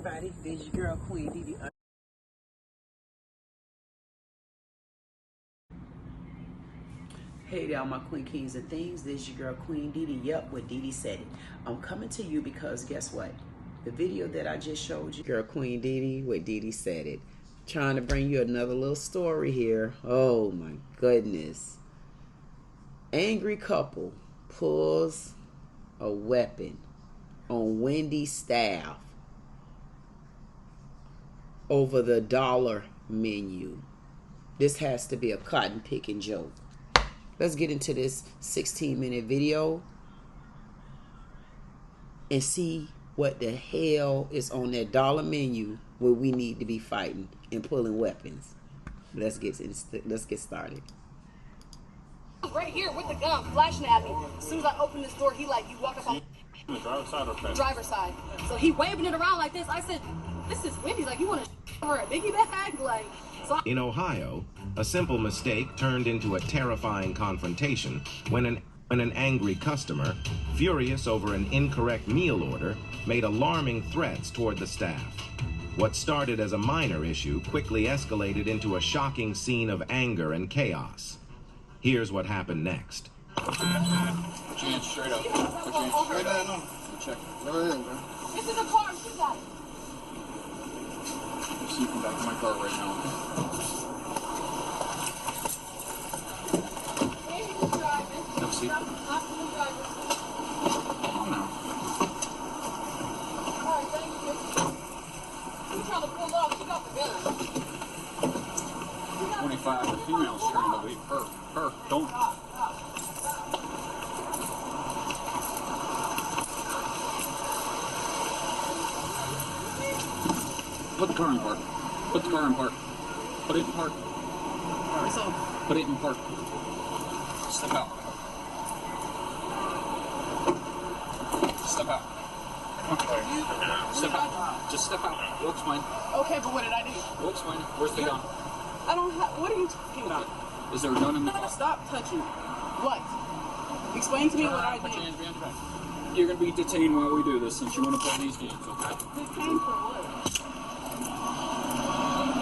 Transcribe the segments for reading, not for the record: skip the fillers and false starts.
everybody, this is your girl Queen Dee Dee. Hey y'all, my queen, kings, and things. This is your girl Queen Dee Dee. Yep, what Dee Dee said it. I'm coming to you because guess what? The video that I just showed you, girl Queen Dee Dee, what Dee Dee said it. Trying to bring you another little story here. Oh my goodness. Angry couple pulls a weapon on Wendy's staff over the dollar menu. This has to be a cotton picking joke. Let's get into this 16-minute video and see what the hell is on that dollar menu where we need to be fighting and pulling weapons. Let's get started. Right here with the gun, flashing at me. As soon as I open this door, he like, you walk up on the driver's side or passenger? Driver's side. So he waving it around like this. I said, this is Wendy's. Like, you want to her a biggie bag? Like, so in Ohio, a simple mistake turned into a terrifying confrontation when an angry customer, furious over an incorrect meal order, made alarming threats toward the staff. What started as a minor issue quickly escalated into a shocking scene of anger and chaos. Here's what happened next. Put your hands straight up. Put your hands straight up. No. Check it. Go ahead, bro. It's in the car. Shoot that. I'm sneaking back to my car right now. No seat. Come on now. All right, thank you. You trying to pull off? She got the gun. 25. The female's trying to leave. Her. Don't. Put the car in park. Put the car in park. Put it in park. Put it in park. Step out. Step out. Step out. Just step out. We'll explain. Okay, but what did I do? We'll explain. Where's the gun? I don't have. What are you talking about? Is there a gun in the car? Stop touching me. What? Explain to me what I Put your did. hands behind your back. You're going to be detained while we do this since you want to play these games, okay? Detained for what?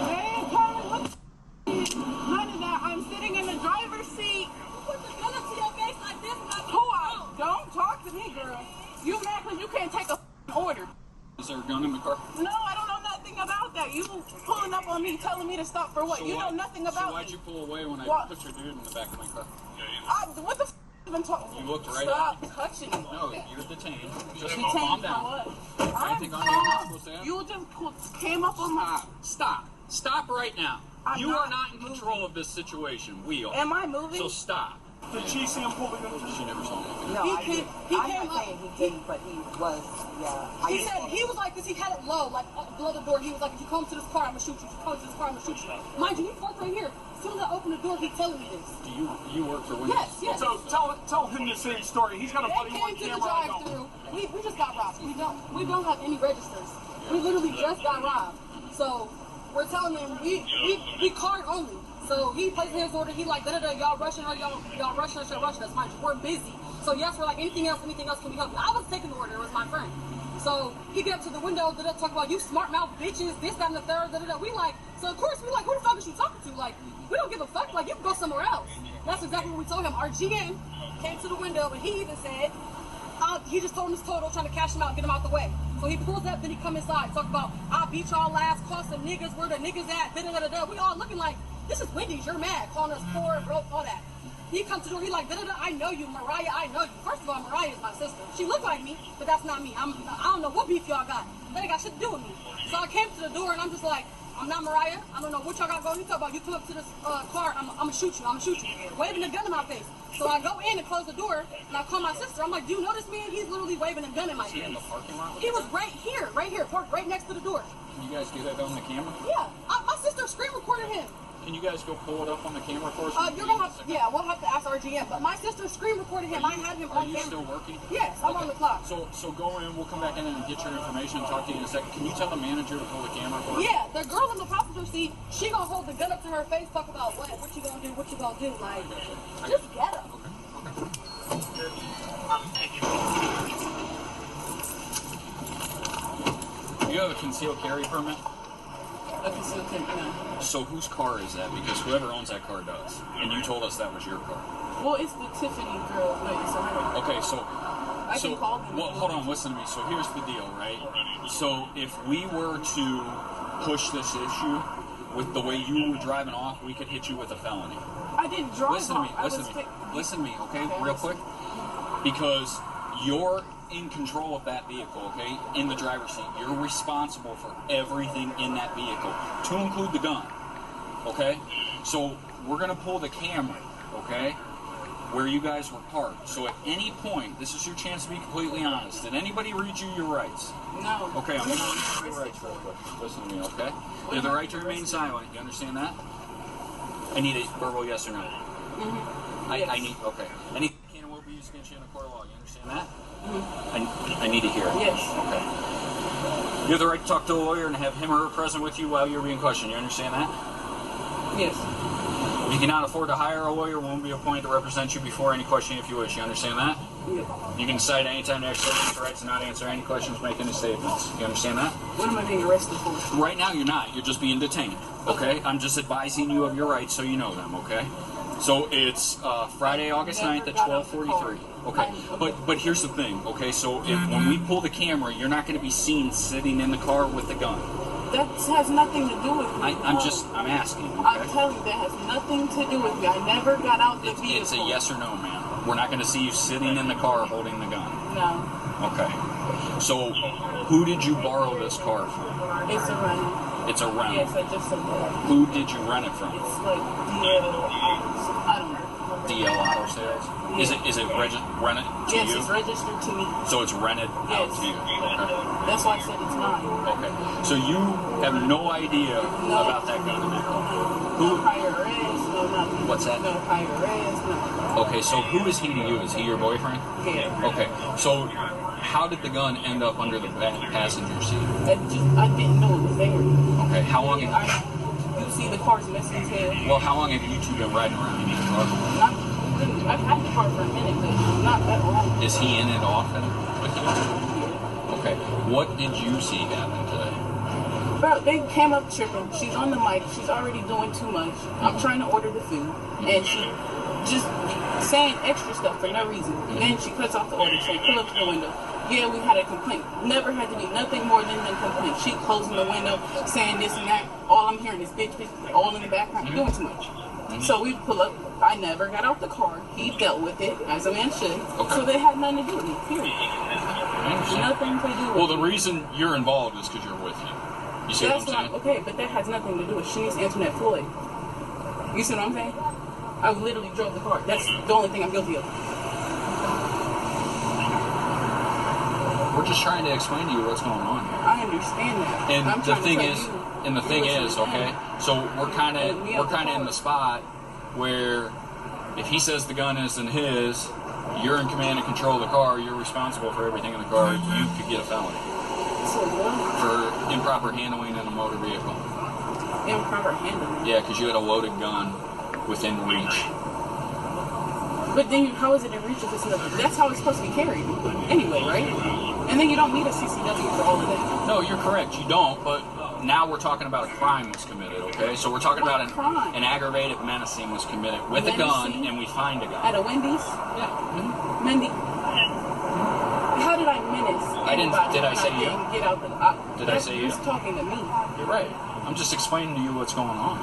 Hey, Carmen, what none of that. I'm sitting in the driver's seat. Put the gun up to your face like this. Don't talk to me, girl. You mad because you can't take a order. Is there a gun in the car? No, I don't know nothing about that. You pulling up on me, telling me to stop for what? So you know nothing about So why'd me. you pull away when I put your dude in the back of my car? What the f*** even talking? You looked right Stop at me. touching me. No, you're detained. Just Detained calm for down. what? Anything on you I'm not supposed to have? You just came up on my... Stop right now. You are not in moving. control of this situation. We are. Am I moving? So stop. Did she see him pulling him? She never saw me. No, He I came- didn't. he I'm came not up. saying he didn't, but he was, yeah. He said, he was like this, he had it low, like below the door. He was like, if you come to this car, I'm gonna shoot you. If you come to this car, I'm gonna shoot you. Mind you, he parked right here. As soon as I open the door, he's telling me this. Do you work for Wendy's? Yes. So tell him the same story. He's got a They buddy on came to the camera. I don't. drive-through. We just got robbed. We don't have any registers. We literally just got robbed. So we're telling him we card only. So he places his order. He like y'all rushing her, y'all rushing us, y'all rushing us. Mind you, we're busy. So yes, we're like anything else can we help you? I was taking the order. It was my friend. So he get up to the window, talk about you smart mouth bitches, this, that, and the third. We like. So of course we like, who the fuck is you talking to? Like we don't give a fuck. Like you can go somewhere else. That's exactly what we told him. Our GM came to the window and he even said. He just told him his total, trying to cash him out, get him out the way. So he pulls up, then he come inside, talk about, I'll beat y'all last, call some niggas, where the niggas at, da-da-da-da-da. We all looking like, this is Wendy's, you're mad, calling us poor, broke, all that. He comes to the door, he like, da-da-da, I know you, Mariah, I know you. First of all, Mariah is my sister. She look like me, but that's not me. I don't know what beef y'all got. That ain't got shit to do with me. So I came to the door, and I'm just like, I'm not Mariah. I don't know what y'all got going. You talk about you come up to this car, I'm gonna shoot you. Waving a gun in my face. So I go in and close the door, and I call my sister. I'm like, do you know this man? He's literally waving a gun in my face. In the parking lot? He was right here, parked right next to the door. Can you guys do that on the camera? Yeah, my sister screen recorded him. Can you guys go pull it up on the camera for us? You're gonna have, yeah, we'll have to ask our GM. But my sister screen recorded him. I had him Are on you camera. still working? Yes, I'm on the clock. So go in. We'll come back in and get your information and talk to you in a second. Can you tell the manager to pull the camera for us? Yeah, the girl in the passenger seat, she gonna hold the gun up to her face, talk about what you gonna do, what you gonna do. Like, just get her. you have a concealed carry permit? A concealed carry, no. So whose car is that? Because whoever owns that car does. And you told us that was your car. Well, it's the Tiffany girl. Wait, it's her. Okay, so... I can call them. Well, hold on, listen to me. So here's the deal, right? So if we were to push this issue with the way you were driving off, we could hit you with a felony. I didn't drive Listen to me, off. listen to me, okay, real quick? Because you're in control of that vehicle, okay, in the driver's seat. You're responsible for everything in that vehicle, to include the gun, okay? So we're going to pull the camera, okay, where you guys were parked. So at any point, this is your chance to be completely honest. Did anybody read you your rights? No. Okay, I'm going to read you your rights real quick. Listen to me, okay? You have the right to remain silent. You understand that? I need a verbal yes or no. Mm-hmm. I need, okay. Any can will be used against you in a court of law. You understand that? Mm-hmm. I need to hear it. Yes. Okay. You have the right to talk to a lawyer and have him or her present with you while you're being questioned. You understand that? Yes. If you cannot afford to hire a lawyer, one will be appointed to represent you before any question if you wish. You understand that? Yes. You can decide any time to exercise your rights and not answer any questions, make any statements. You understand that? What am I being arrested for? Right now, you're not. You're just being detained. Okay? I'm just advising you of your rights so you know them, okay? So it's Friday, August 9th at 12:43. Okay, but here's the thing, okay? So if when we pull the camera, you're not going to be seen sitting in the car with the gun. That has nothing to do with me. I'm asking. Okay? I'm telling you, that has nothing to do with me. I never got out the vehicle. It's a yes or no, man. We're not going to see you sitting in the car holding the gun. No. Okay. So who did you borrow this car from? It's a rental. It's a rental. Yes, I just said that. Who did you rent it from? It's like DL, I don't know. DL Auto Sales? Yeah. Is it rented to yes, you? It's registered to me. So it's rented out Yes. to you? Okay. That's why I said it's mine. Okay. So you have no idea about that gun in that car? No prior arrest, no nothing. What's that? No prior arrest, no. Okay, so who is he to you? Is he your boyfriend? Yeah. Okay, so how did the gun end up under the passenger seat? I didn't know it was there. Okay, how long have you see the car's messy as hell. Well, how long have you two been riding around in your car? I've had the car for a minute, but not that long. Is he in and off with you? Okay, what did you see happen today? Bro, they came up tripping. She's on the mic. She's already doing too much. I'm trying to order the food, and she just saying extra stuff for no reason. Then she cuts off the order. So pull up to the window. Yeah, we had a complaint. Never had to be nothing more than a complaint. She closing the window, saying this and that. All I'm hearing is bitch, bitch, all in the background. Doing too much. So we pull up. I never got out the car. He dealt with it, as a man should. Okay. So they had nothing to do with me, period. Nothing to do with Well, the reason you're involved is because you're with him. You see what I'm saying? Okay, but that has nothing to do with Shanice Antoinette Floyd. You see what I'm saying? I literally drove the car. That's the only thing I'm guilty of. We're just trying to explain to you what's going on here. I understand that. And I'm the trying thing to is, tell and the thing is, okay, so we're kind of in the spot where if he says the gun isn't his, you're in command and control of the car, you're responsible for everything in the car, you could get a felony. So what? For improper handling in a motor vehicle. Improper handling? Yeah, because you had a loaded gun within reach. But then how is it in reach if it's not? That's how it's supposed to be carried anyway, right? And then you don't need a CCW for all of that. No, you're correct, you don't, but now we're talking about a crime was committed, okay? So we're talking about an aggravated menacing was committed with a gun, and we find a gun. At a Wendy's? Yeah. Mm-hmm. Wendy? How did I menace? Did I say you? Get out the, did I say you? He's talking to me. You're right. I'm just explaining to you what's going on,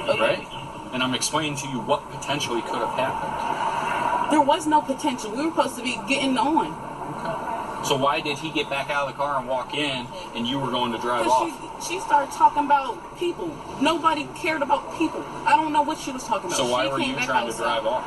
okay. Right? And I'm explaining to you what potentially could have happened. There was no potential. We were supposed to be getting on. Okay. So why did he get back out of the car and walk in, and you were going to drive off? She started talking about people. Nobody cared about people. I don't know what she was talking about. So why were you trying to drive off?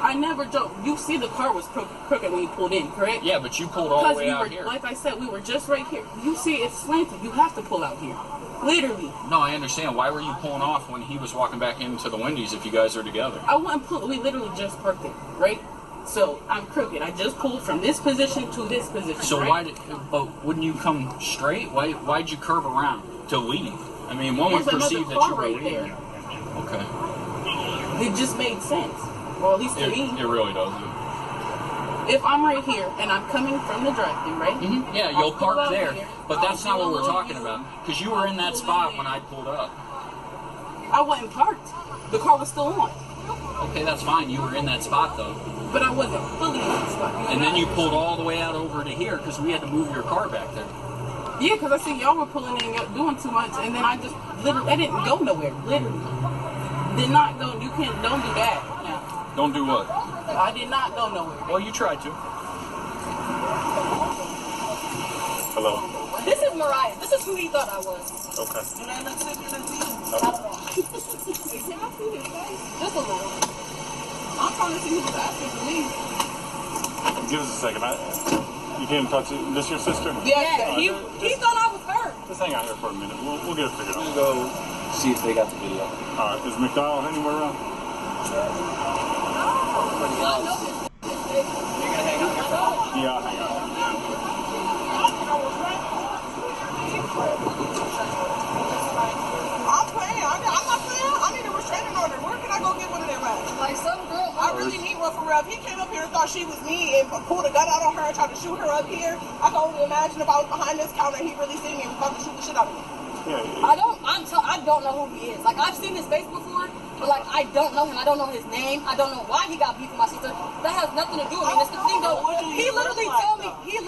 I never drove. You see the car was crooked when you pulled in, correct? Yeah, but you pulled all the way out here. Like I said, we were just right here. You see it's slanted. You have to pull out here. Literally. No, I understand. Why were you pulling off when he was walking back into the Wendy's if you guys are together? I wouldn't pull. We literally just parked it, right? So I'm crooked. I just pulled from this position to this position. So right? but wouldn't you come straight? Why'd you curve around to leave? I mean, one would perceive that you were leaving. Okay. It just made sense. Well, at least to me. It really doesn't. if I'm right here and I'm coming from the drive-thru, right? Mm-hmm. Yeah, you'll park there, but that's not what we're talking about. Because you were in that spot when I pulled up. I wasn't parked. The car was still on. Okay, that's fine. You were in that spot though. But I wasn't fully in that spot. And then you pulled all the way out over to here because we had to move your car back there. Yeah, because I see y'all were pulling in, doing too much, and then I just literally, I didn't go nowhere. Literally, did not go. You can't. Don't do that. Now. Don't do what? I did not go nowhere. Well, you tried to. Hello. This is Mariah. This is who he thought I was. Okay. Just a little. I'm trying to see who's asking for me. Give us a second. You came to talk to this your sister? Yeah. He thought I was her. Just hang out here for a minute. We'll get it figured out. Go see if they got the video. All right. Is McDonald anywhere around? You're gonna hang out your phone? Yeah, I'll hang out. I'm playing. I'm not playing. I need a restraining order. Where can I go get one of them at? Like some girl. I really need one for real. If he came up here and thought she was me and pulled a gun out on her and tried to shoot her up here, I can only imagine if I was behind this counter and he really seen me and was about to shoot the shit out of me. Yeah. I don't know who he is. Like, I've seen his face before, but like, I don't know him. I don't know his name. I don't know why he got beef with my sister. That has nothing to do with me. That's the thing, though. He literally told me. He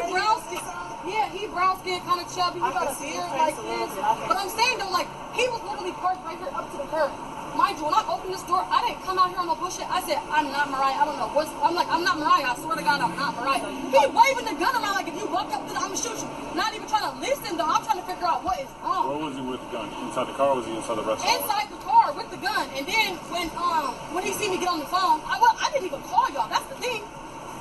brown skin. Yeah, he brown skin, kind of chubby. He got a beard like this. But I'm saying though, like, he was literally parked right here up to the curb. Mind you, when I opened this door, I didn't come out here on no bullshit. I said, I'm not Mariah. I don't know what's. I'm like, I'm not Mariah. I swear to God, I'm not Mariah. He waving the gun around like if you walk up to the, I'm gonna shoot you. Not even trying to listen though. I'm trying to figure out what is wrong. Where was he with the gun? Inside the car or was he inside the restaurant? Inside the car with the gun. And then when he see me get on the phone, I didn't even call y'all. That's the thing.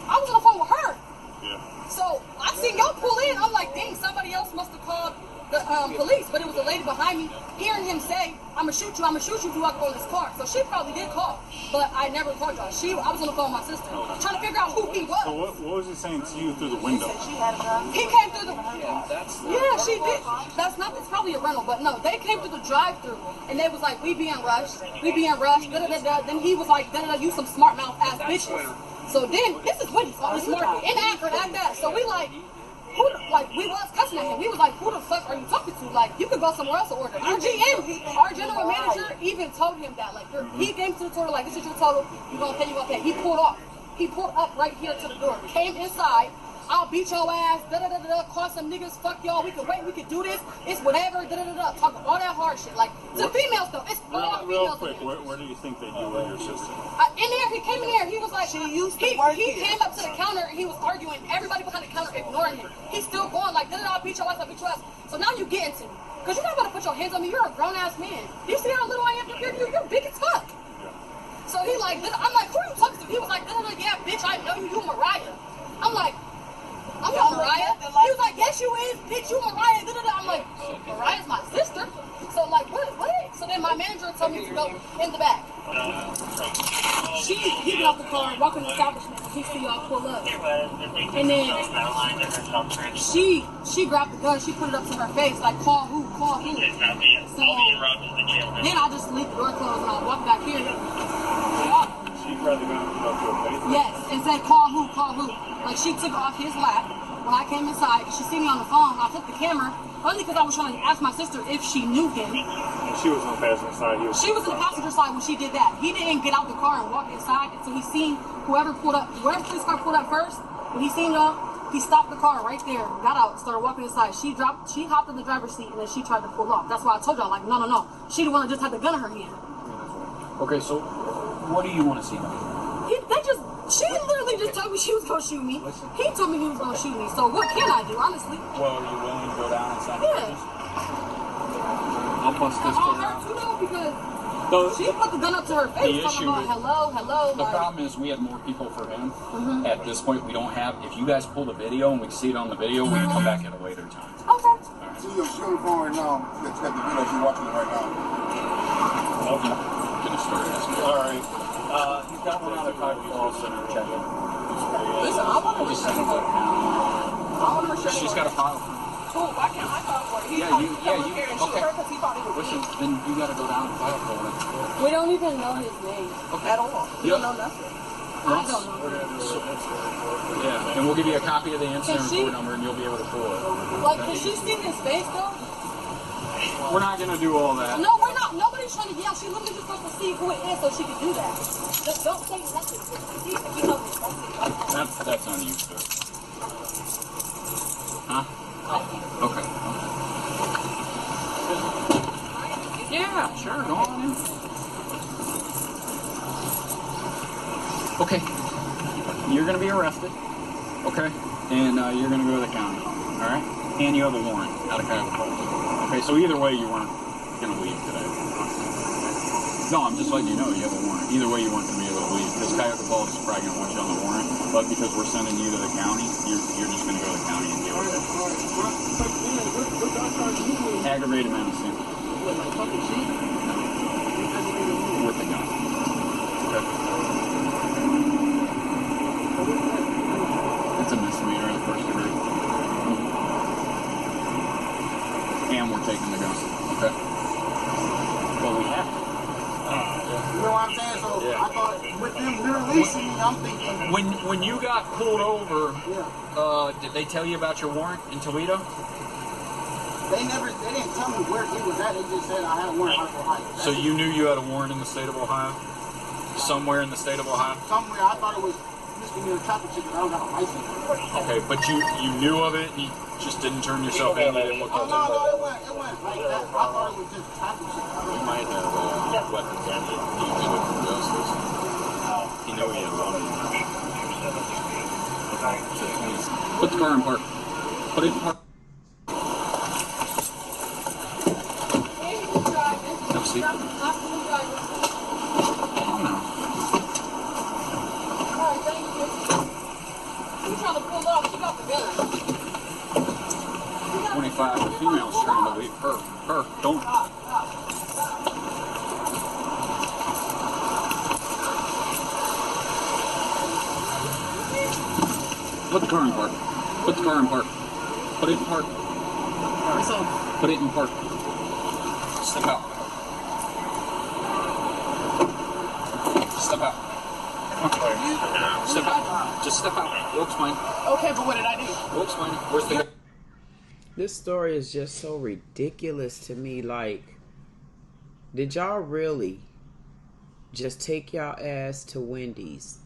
I was on the phone with her. Yeah. So I seen y'all pull in. I'm like, dang, somebody else must have called the police. But it was a lady behind me hearing him say, I'm gonna shoot you if you walk on this car. So she probably did call. But I never called y'all. I was on the phone with my sister. Trying to figure out who he was. So what was he saying to you through the window? He came through the yeah, she did. It's probably a rental, but no, they came through the drive-thru and they was like, we being rushed, Then he was like, you some smart mouth ass bitches. So then this is Wendy's smart inaccurate at that. So we like we was cussing at him. We was like, who the fuck are you talking to? Like, you could go somewhere else to order. Our GM, our general manager even told him that. Like, he came to the total, like, this is your total. You're gonna pay. He pulled off. He pulled up right here to the door. Came inside. I'll beat your ass. Call some niggas. Fuck y'all. We can wait. We can do this. It's whatever. Talking all that hard shit. Like, to females though. It's all real females. quick, where do you think that you were your sister? In there, he came in there. He was like, he came up to the counter. And he was arguing. Everybody behind the counter ignoring him. He's still going like, I'll beat your ass. I'll beat your ass. So now you get into me. Because you're not going to put your hands on me. You're a grown-ass man. Do you see how little I am compared to you? You're big as fuck. Yeah. So he like, I'm like, who are you talking to? He was like, yeah, bitch, I know you. You Mariah. I'm like, I'm not Mariah. He was like, yes, you is. Bitch, you Mariah. I'm like, Mariah's my sister. So like, what? So then my manager told me to go in the back. He got off the car, walking the establishment. He see y'all pull up. And then she grabbed the gun. She put it up to her face, like, call who? So then I just leave the door closed and I walk back here. She grabbed the gun and put it up to her face? Yes, and said, call who? Like, she took it off his lap. When I came inside, she seen me on the phone. I took the camera, only because I was trying to ask my sister if she knew him. And she was on the passenger side. She was on the passenger side when she did that. He didn't get out the car and walk inside until he seen whoever police car pulled up first. When he seen y'all, he stopped the car right there, got out, started walking inside. She hopped in the driver's seat, and then she tried to pull off. That's why I told y'all, like, no. She the one that just had the gun in her hand. Okay, so what do you want to see? She literally just told me she was gonna shoot me. He told me he was gonna shoot me. So what can I do, honestly? Well, are you willing to go down and sign the Yeah. papers? I'll bust this All door her out. too though, because she put the gun up to her face, talking about hello. The problem is we had more people for him. At this point, we don't have. If you guys pull the video and we can see it on the video, we can come back at a later time. Okay. All right. See your phone right now. Let's have the video. She's watching it right now. Okay. Gonna start asking. All right. He's got one on the car call center checking. Listen, I want to restrain her. She's got a file. Cool, why can't I file for it? Yeah, you. Okay. He thought he was Listen, then you got to go down and file for it. We don't even know his name at all. We don't know nothing. I don't know. Yeah, and we'll give you a copy of the incident report number, and you'll be able to pull it. Like, can she see his face though? We're not gonna do all that. No, we're not. Nobody's trying to yell. She literally just wants to see who it is so she can do that. Just don't say nothing. See if you know this. Don't say nothing. That's on you, sir. Huh? Okay. Yeah, sure. Go on in. Okay. You're gonna be arrested. Okay. And you're gonna go to the county. All right. And you have a warrant out of Cuyahoga Falls. Okay. So either way, you weren't gonna leave today. No, I'm just letting you know you have a warrant. Either way, you weren't gonna be able to leave because Cuyahoga Falls is probably gonna want you on the warrant. But because we're sending you to the county, you're just gonna go to the county and deal with it. Aggravated menacing. With the gun. Okay. It's a misdemeanor in the first degree. And we're taking the gun. Okay. Well, we have to. You know what I'm saying? So I thought with them releasing me, I'm thinking. When you got pulled over, did they tell you about your warrant in Toledo? They didn't tell me where he was at. They just said I had a warrant out of Ohio. So you knew you had a warrant in the state of Ohio? Somewhere in the state of Ohio? Somewhere. I thought it was misdemeanor traffic ticket. I don't have a license. Okay, but you knew of it and you just didn't turn yourself in. You didn't look Oh, at no, it. it went like that. I thought it was just traffic ticket. He might have weapons on it. He was with the justice. He knew he had one. Put the car in park. Put it in park. Have a seat. Alright, thank you. You trying to pull off? She got the gun. 25. The female's trying to leave. Her. Don't. Put the car in park. Put the car in park. Put it in park. Put it in park. Step out. Step out. Step out. Just step out. We'll explain. Okay, but what did I do? We'll explain. Where's the... This story is just so ridiculous to me. Like, did y'all really just take y'all ass to Wendy's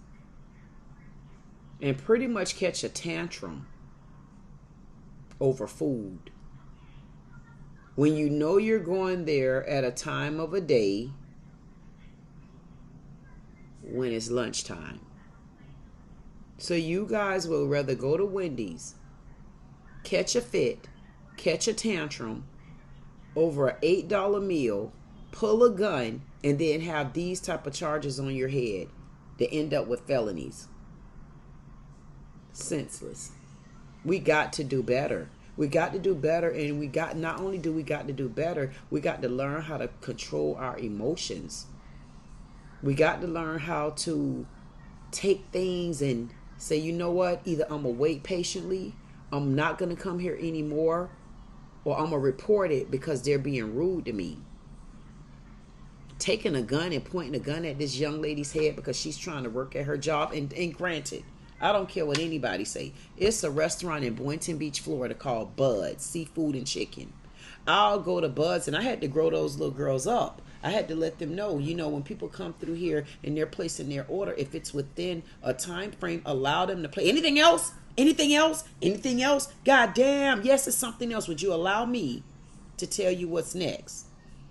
and pretty much catch a tantrum over food when you know you're going there at a time of a day when it's lunchtime? So you guys will rather go to Wendy's, catch a fit, catch a tantrum over an $8 meal, pull a gun, and then have these type of charges on your head to end up with felonies. Senseless. We got to do better. We got to do better, and we got, not only do we got to do better, we got to learn how to control our emotions. We got to learn how to take things and say, you know what, either I'm gonna wait patiently, I'm not gonna come here anymore, or I'm gonna report it because they're being rude to me. Taking a gun and pointing a gun at this young lady's head because she's trying to work at her job, and granted, I don't care what anybody say. It's a restaurant in Boynton Beach, Florida called Bud's Seafood and Chicken. I'll go to Bud's, and I had to grow those little girls up. I had to let them know, you know, when people come through here and they're placing their order, if it's within a time frame, allow them to play. Anything else? Anything else? Anything else? God damn, yes, it's something else. Would you allow me to tell you what's next?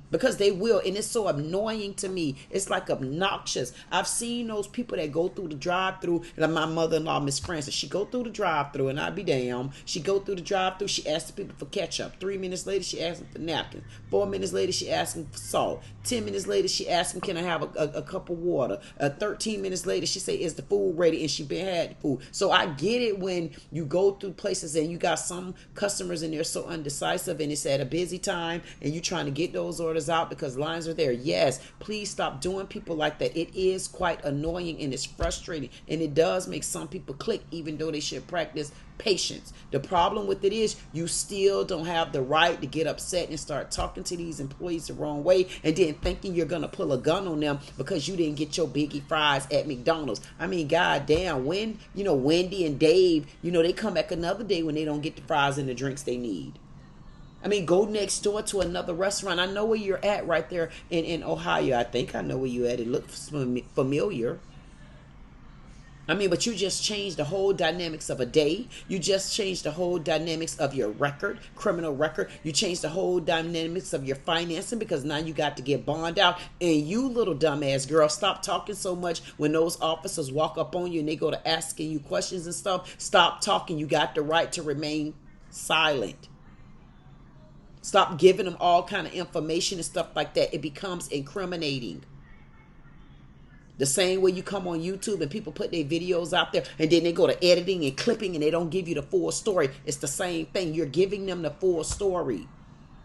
Because they will, and it's so annoying to me. It's like obnoxious. I've seen those people that go through the drive-thru, like my mother-in-law, Miss Francis. She go through the drive-thru, and I'd be damn. She go through the drive-thru, she asks the people for ketchup. 3 minutes later, she asks them for napkins. 4 minutes later, she asks them for salt. 10 minutes later, she asks them, can I have a cup of water? 13 minutes later, she say, is the food ready? And she been had the food. So I get it when you go through places and you got some customers and they're so undecisive, and it's at a busy time, and you trying to get those orders orders out because lines are there. Yes, please stop doing people like that. It is quite annoying and it's frustrating, and it does make some people click, even though they should practice patience. The problem with it is you still don't have the right to get upset and start talking to these employees the wrong way, and then thinking you're gonna pull a gun on them because you didn't get your biggie fries at McDonald's. I mean, goddamn, when Wendy and Dave, they come back another day when they don't get the fries and the drinks they need. I mean, go next door to another restaurant. I know where you're at right there in Ohio. I think I know where you're at. It looks familiar. I mean, but you just changed the whole dynamics of a day. You just changed the whole dynamics of your record, criminal record. You changed the whole dynamics of your financing because now you got to get bond out. And you little dumbass girl, stop talking so much when those officers walk up on you and they go to asking you questions and stuff. Stop talking. You got the right to remain silent. Stop giving them all kind of information and stuff like that. It becomes incriminating. The same way you come on YouTube and people put their videos out there and then they go to editing and clipping and they don't give you the full story. It's the same thing. You're giving them the full story.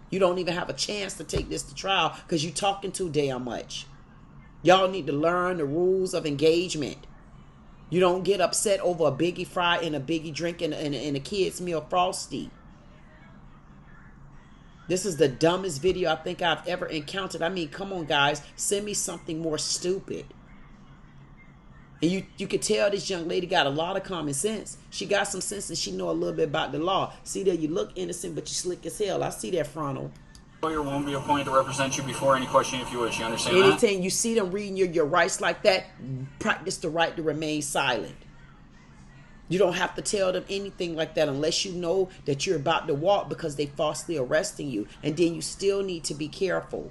You don't even have a chance to take this to trial because you're talking too damn much. Y'all need to learn the rules of engagement. You don't get upset over a biggie fry and a biggie drink and a kid's meal Frosty. This is the dumbest video I think I've ever encountered. I mean, come on, guys. Send me something more stupid. And you could tell this young lady got a lot of common sense. She got some sense and she know a little bit about the law. See there, you look innocent, but you slick as hell. I see that frontal. Lawyer won't be appointed to represent you before any question if you wish. You understand that? Anytime you see them reading your rights like that, practice the right to remain silent. You don't have to tell them anything like that unless you know that you're about to walk because they falsely arresting you. And then you still need to be careful.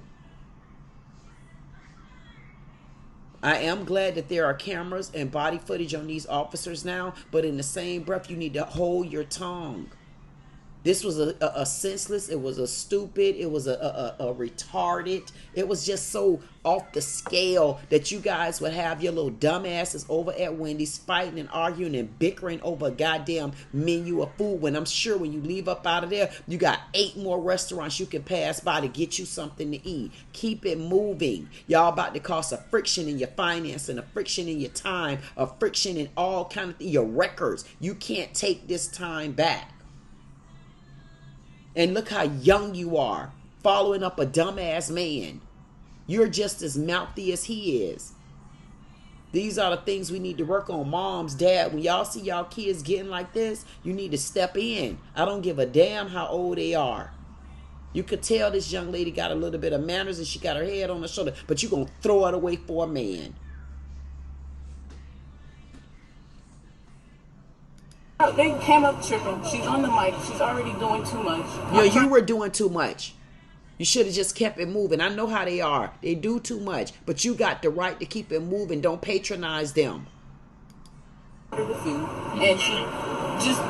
I am glad that there are cameras and body footage on these officers now, but in the same breath, you need to hold your tongue. This was a senseless, it was a stupid, it was a retarded. It was just so off the scale that you guys would have your little dumbasses over at Wendy's fighting and arguing and bickering over a goddamn menu of food when I'm sure when you leave up out of there, you got 8 more restaurants you can pass by to get you something to eat. Keep it moving. Y'all about to cause a friction in your finance and a friction in your time, a friction in all kind of your records. You can't take this time back. And look how young you are, following up a dumbass man. You're just as mouthy as he is. These are the things we need to work on. Moms, dad, when y'all see y'all kids getting like this, you need to step in. I don't give a damn how old they are. You could tell this young lady got a little bit of manners and she got her head on her shoulder, but you're going to throw it away for a man. They came up tripping. She's on the mic. She's already doing too much. Yeah, you were doing too much. You should have just kept it moving. I know how they are. They do too much. But you got the right to keep it moving. Don't patronize them. And she just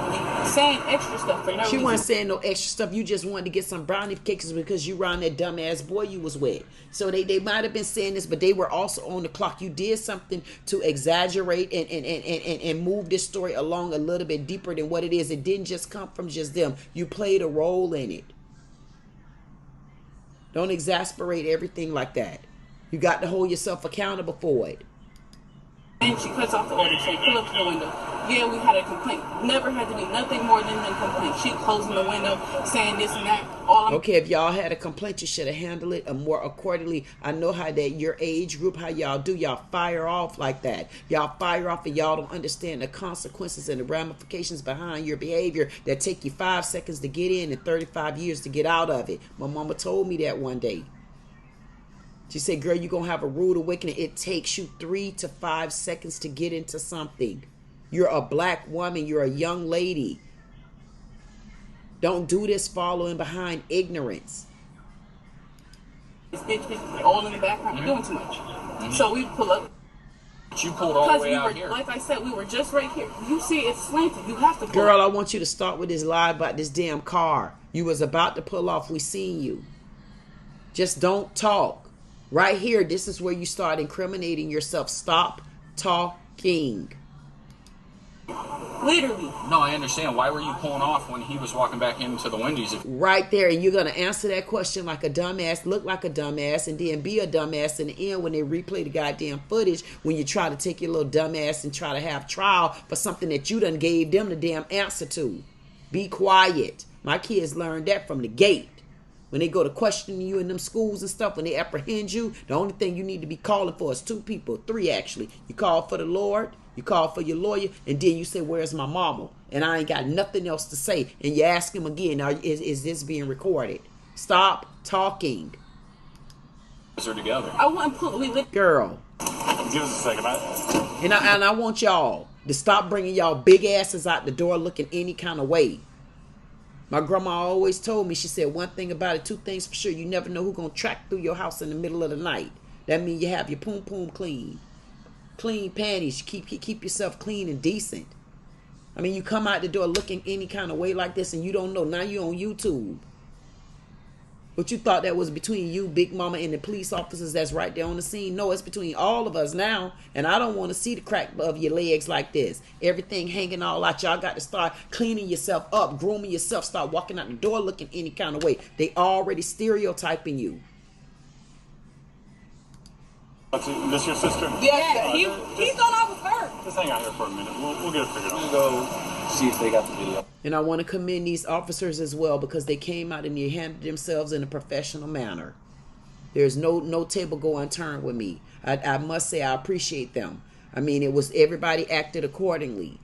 saying extra stuff for no reason. She wasn't saying no extra stuff. You just wanted to get some brownie cakes because you around that dumbass boy you was with. So they might have been saying this, but they were also on the clock. You did something to exaggerate and move this story along a little bit deeper than what it is. It didn't just come from just them. You played a role in it. Don't exasperate everything like that. You got to hold yourself accountable for it. And she cuts off the order. She pull up to the window. Yeah, we had a complaint. Never had to be nothing more than a complaint. She closing the window, saying this and that. Okay, if y'all had a complaint, you should have handled it more accordingly. I know how that your age group, how y'all do. Y'all fire off like that. Y'all fire off and y'all don't understand the consequences and the ramifications behind your behavior that take you 5 seconds to get in and 35 years to get out of it. My mama told me that one day. She said, girl, you're going to have a rude awakening. It takes you 3 to 5 seconds to get into something. You're a black woman. You're a young lady. Don't do this following behind ignorance. This bitch all in the background. You're doing too much. So we pull up. You pulled all the way out here. Like I said, we were just right here. You see it's slanted. You have to pull Girl, up. I want you to start with this lie about this damn car. You was about to pull off. We seen you. Just don't talk. Right here, this is where you start incriminating yourself. Stop talking. Literally. No, I understand. Why were you pulling off when he was walking back into the Wendy's? Right there, and you're going to answer that question like a dumbass, look like a dumbass, and then be a dumbass in the end when they replay the goddamn footage, when you try to take your little dumbass and try to have trial for something that you done gave them the damn answer to. Be quiet. My kids learned that from the gate. When they go to question you in them schools and stuff, when they apprehend you, the only thing you need to be calling for is 2 people, 3 actually. You call for the Lord, you call for your lawyer, and then you say, where's my mama? And I ain't got nothing else to say. And you ask him again, now, is this being recorded? Stop talking. Are together. I want to girl. Give us a second. And I want y'all to stop bringing y'all big asses out the door looking any kind of way. My grandma always told me, she said, one thing about it, 2 things for sure. You never know who's going to track through your house in the middle of the night. That means you have your poom poom clean. Clean panties. Keep yourself clean and decent. I mean, you come out the door looking any kind of way like this and you don't know. Now you're on YouTube. But you thought that was between you, Big Mama, and the police officers that's right there on the scene. No, it's between all of us now. And I don't want to see the crack of your legs like this. Everything hanging all out. Y'all got to start cleaning yourself up, grooming yourself, start walking out the door looking any kind of way. They already stereotyping you. This your sister? Yeah, he thought I was her. Just hang out here for a minute. We'll get it figured out. Go see if they got the video. And I want to commend these officers as well because they came out and they handled themselves in a professional manner. There's no table go unturned with me. I must say I appreciate them. I mean, it was everybody acted accordingly.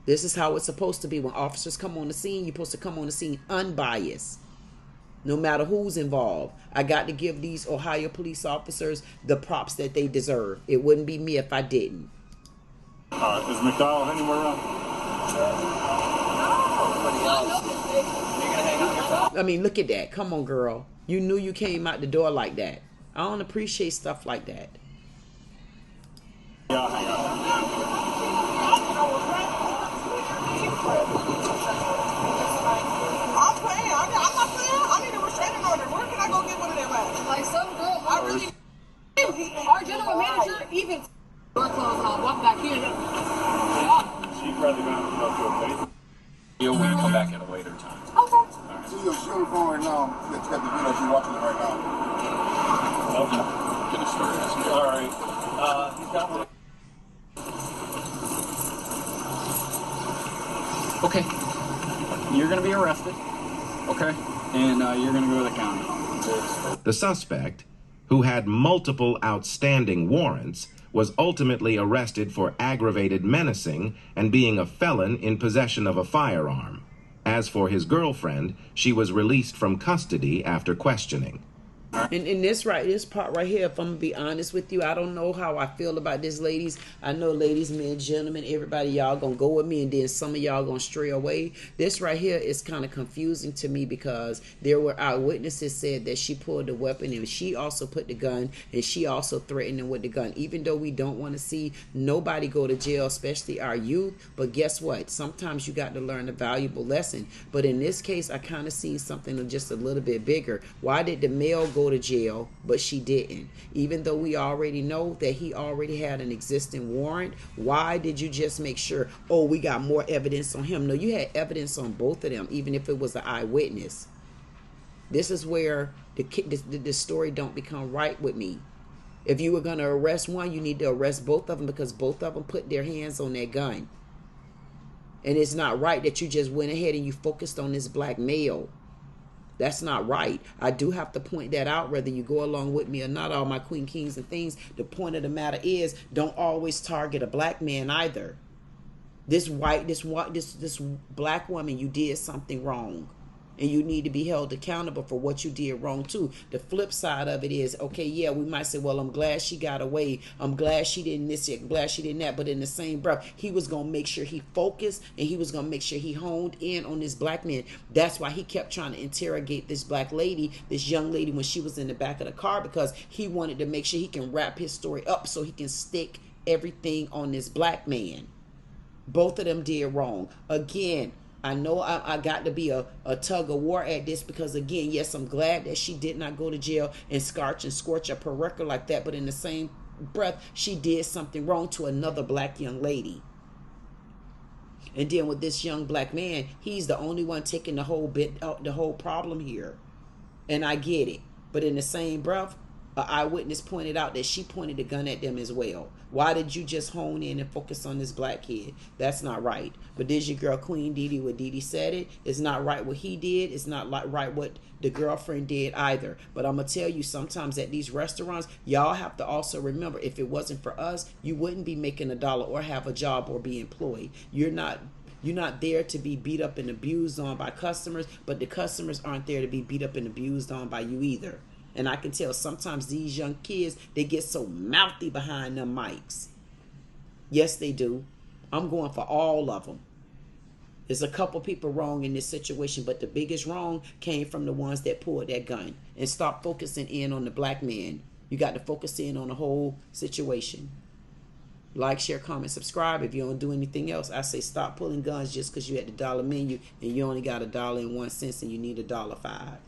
This is how it's supposed to be. When officers come on the scene, you're supposed to come on the scene unbiased. No matter who's involved. I got to give these Ohio police officers the props that they deserve. It wouldn't be me if I didn't. Is McDonald anywhere around? I mean, look at that. Come on, girl. You knew you came out the door like that. I don't appreciate stuff like that. Yeah, hang on. I'm playing. I'm not playing. I need a restraining order. Where can I go get one of them at? Like some girl, our general manager even door closed and I walked back in. She'd rather go to a face. We can come back at a later time. Okay. See your phone right now. It's got the video. She's watching it right now. Okay. Gonna start asking. All right. He's got one. Okay. You're gonna be arrested. Okay. And you're gonna go to the county. The suspect, who had multiple outstanding warrants, was ultimately arrested for aggravated menacing and being a felon in possession of a firearm. As for his girlfriend, she was released from custody after questioning. And this part right here, if I'm gonna be honest with you, I don't know how I feel about this, ladies. I know, ladies, men, gentlemen, everybody, y'all gonna go with me, and then some of y'all gonna stray away. This right here is kind of confusing to me because there were eyewitnesses said that she pulled the weapon and she also put the gun and she also threatened him with the gun. Even though we don't want to see nobody go to jail, especially our youth, but guess what? Sometimes you got to learn a valuable lesson. But in this case, I kind of seen something just a little bit bigger. Why did the male go to jail but she didn't? Even though we already know that he already had an existing warrant, why did you just make sure, oh, we got more evidence on him? No, you had evidence on both of them, even if it was an eyewitness. This is where the story don't become right with me. If you were going to arrest one, you need to arrest both of them because both of them put their hands on that gun. And it's not right that you just went ahead and you focused on this black male. That's not right. I do have to point that out, whether you go along with me or not, all my queen, kings, and things. The point of the matter is, don't always target a black man either. This black woman, you did something wrong. And you need to be held accountable for what you did wrong too. The flip side of it is, okay, yeah, we might say, well, I'm glad she got away. I'm glad she didn't this it. I'm glad she didn't that. But in the same breath, he was going to make sure he focused and he was going to make sure he honed in on this black man. That's why he kept trying to interrogate this black lady, this young lady, when she was in the back of the car, because he wanted to make sure he can wrap his story up so he can stick everything on this black man. Both of them did wrong. Again, I know I got to be a tug of war at this because, again, yes, I'm glad that she did not go to jail and scorch up her record like that. But in the same breath, she did something wrong to another black young lady. And then with this young black man, he's the only one taking the whole problem here. And I get it. But in the same breath, an eyewitness pointed out that she pointed a gun at them as well. Why did you just hone in and focus on this black kid? That's not right. But there's your girl Queen Dee Dee, what Dee Dee said it. It's not right what he did. It's not right what the girlfriend did either. But I'm going to tell you, sometimes at these restaurants, y'all have to also remember, if it wasn't for us, you wouldn't be making $1 or have a job or be employed. You're not there to be beat up and abused on by customers, but the customers aren't there to be beat up and abused on by you either. And I can tell sometimes these young kids, they get so mouthy behind them mics. Yes, they do. I'm going for all of them. There's a couple people wrong in this situation, but the biggest wrong came from the ones that pulled that gun. And stop focusing in on the black man. You got to focus in on the whole situation. Like, share, comment, subscribe. If you don't do anything else, I say stop pulling guns just because you at the dollar menu and you only got $1.01 and you need $1.05.